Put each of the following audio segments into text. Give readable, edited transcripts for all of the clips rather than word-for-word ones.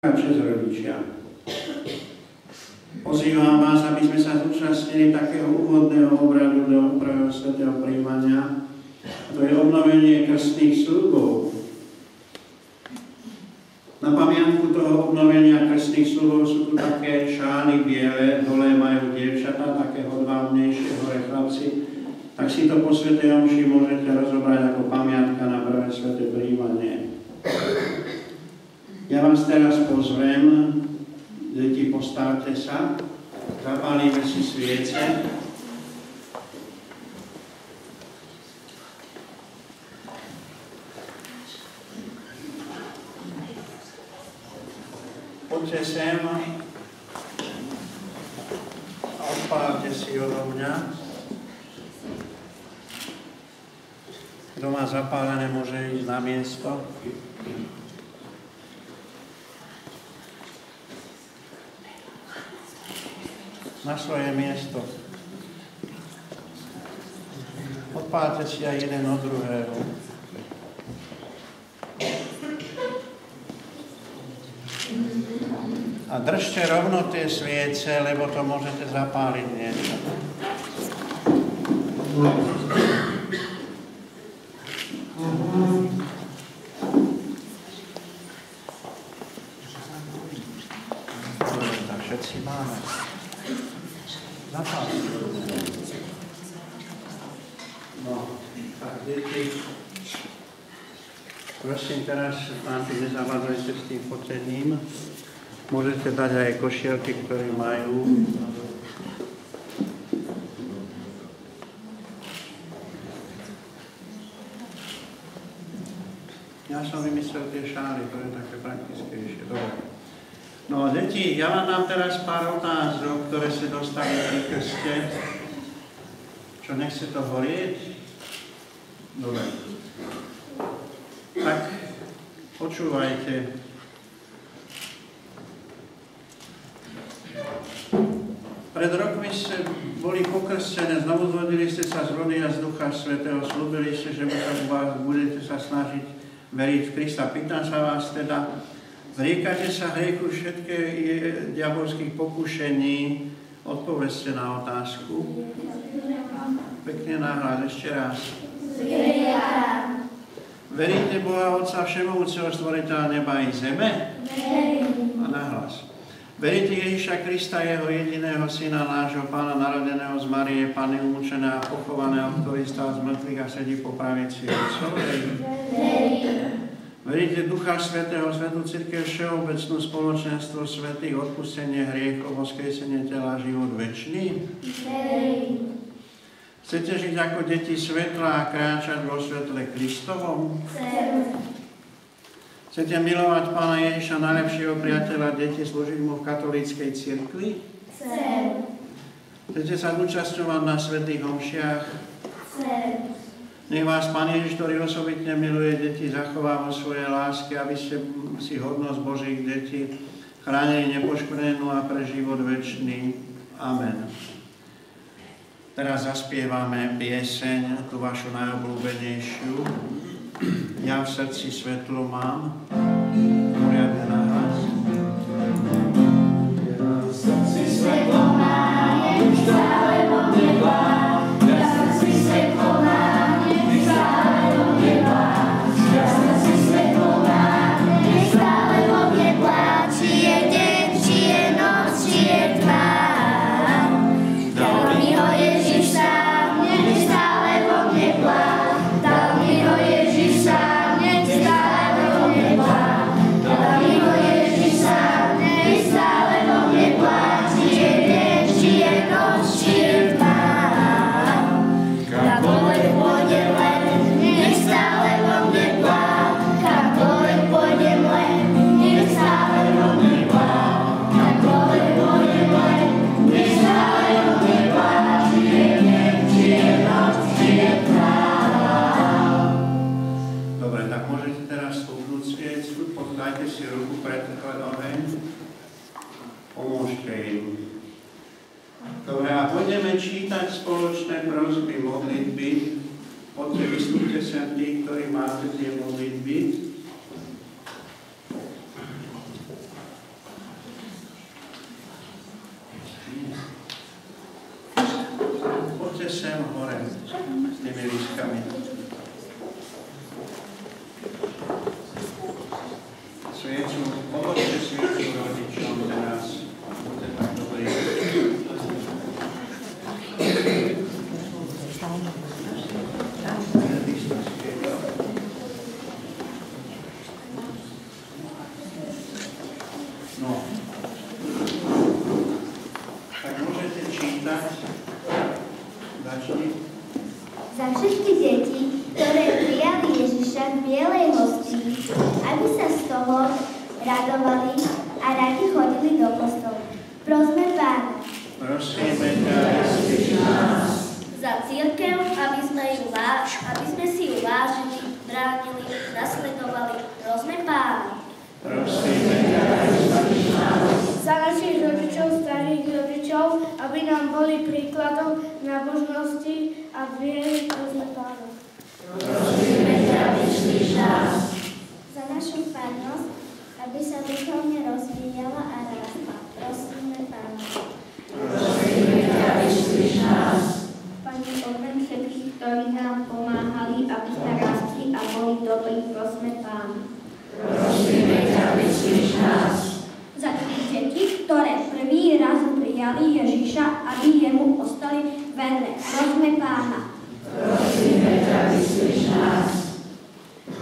Česť rodičia. Pozývam vás, aby sme sa zúčastnili takého úvodného obradu do prvého svätého prijímania. To je obnovenie krstných sľubov. Na pamiatku toho obnovenia krstných sľubov sú tu také šály biele, dole majú dievčatá, také hodvábnejšie, hore chlapci. Tak si to po svätej omši môžete rozobrať ako pamiatka na prvé sväté prijímanie. Ja vás teraz pozvem, deti, postavte sa, zapálime si sviece. Poďte sem a odpálte si odo mňa. Kto má zapálené, môže ísť na miesto. Na svoje miesto. Odpálte si aj jeden od druhého. A držte rovno tie sviece, lebo to môžete zapáliť niečo. Tak všetci máme. No, tak deti, prosím teraz, páni, nezavádzajte s tým fotením. Môžete dať aj košielky, ktoré majú. Ja som vymyslel tie šály, to je také praktickejšie. Dobre. No, deti, ja vám dám teraz pár otázok, ktoré ste dostali pri krste. Čo, nechce to horieť? Dobre. Tak, počúvajte. Pred rokmi ste boli pokrstené, znovu zrodili ste sa z vody a z Ducha Svätého, slúbili ste, že budete sa snažiť veriť v Krista. Pýtam sa vás teda, zriekate sa hriechu všetkých diabolských pokušení? Odpovedzte na otázku. Pekne nahlas, ešte raz. Veríte Boha Otca Všemovúceho, stvoriteľa neba i zeme? A nahlas. Veríte Ježiša Krista, jeho jediného syna, nášho Pána, narodeného z Márie, Panny umúčeného a pochovaného, ktorý stal z mŕtvych a sedí po pravici Otcovej? Veríte Ducha Svätého, Svätú cirkev, všeobecnú spoločenstvo svätých, odpustenie hriechov, vzkriesenie tela, život večný? Chcete žiť ako deti svetla a kráčať vo svetle Kristovom? Chcete milovať Pána Ježiša, najlepšieho priateľa, deti, slúžiť mu v katolíckej cirkvi? Chcete sa zúčastňovať na svätých omšiach? Nech vás Pán Ježiš, ktorý osobitne miluje deti, zachová vo svojej láske, aby ste si hodnosť Božích detí chránili nepoškvrnenú a pre život večný. Amen. Teraz zaspievame pieseň, tú vašu najobľúbenejšiu. Ja v srdci svetlo mám, poriadne nahlas. Ja v srdci svetlo mám, nech stále vo mne vlá. Ja v srdci svetlo mám, nech stále vo mne vlá. Ja v srdci svetlo mám, nech stále vo mne vlá. Či je deň, či je noc, či je tma. Dal mi ho Ježiš sám, nech stále vo mne vlá. Dal mi ho Ježiš sám, nech stále vo mne vlá. Dal mi ho Ježiš sám, nech stále vo mne vlá. Či je deň, či je noc, či je tma. Kamkoľvek pôjdem len, nech stále vo mne vlá. Kamkoľvek pôjdem len, nech stále vo mne vlá. Kamkoľvek pôjdem len, nech stále vo mne vlá. Či je deň, či je noc, či je tma. Dobre, tak môžete teraz stúpnúť sviecu, dajte si ruku pred oheň, pomôžte im. Dobre, a budeme čítať spoločné prosby, modlitby. Poďte, vystúpte sem tí, ktorí máte tie modlitby. priamo hore s tými lístkami. Sviecu, pomôžte sviecu rodičom teraz. Buďte tak dobrý. No. Tak môžete čítať. Začni. Za všetky deti, ktoré prijali Ježiša v bielej hostii, aby sa z toho radovali a radi chodili do kostola. Prosme Pána. Prosíme ťa, vyslíš nás. Za cirkev, aby sme si ju vážili, bránili, nasledovali. Prosme Pána. Prosíme ťa, vyslíš nás. Za našich rodičov, starých rodičov, aby nám boli príkladom nábožnosti a viery. Prosme Pána. Prosíme ťa, vyslíš nás. Za našu farnosť, aby sa duchovne rozvíjala a rástla. Prosíme Pána. Prosíme ťa, vyslíš nás. Pane, okrem všetkých, ktorí nám pomáhali, aby sa rástli a boli dobrí, prosme Pána. Prosíme ťa, vyslíš nás. Za tých deti, ktoré prvý raz prijali Ježiša, aby jemu ostali verné. Prosme Pána. Prosíme ťa, vyslíš nás.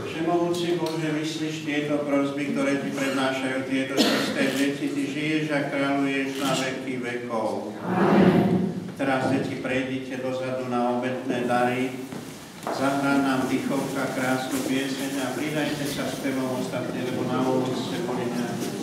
Všemohúci Bože, vyslíš tieto prosby, ktoré ti prednášajú tieto čisté deti. Ty žiješ a kráľuješ na veky vekov. Amen. Teraz, deti, prejdite dozadu na obetné dary. Zahrá nám dýchovka krásnu pieseň a pridajte sa spevom ostatní, lebo na úvod ste boli nejakí.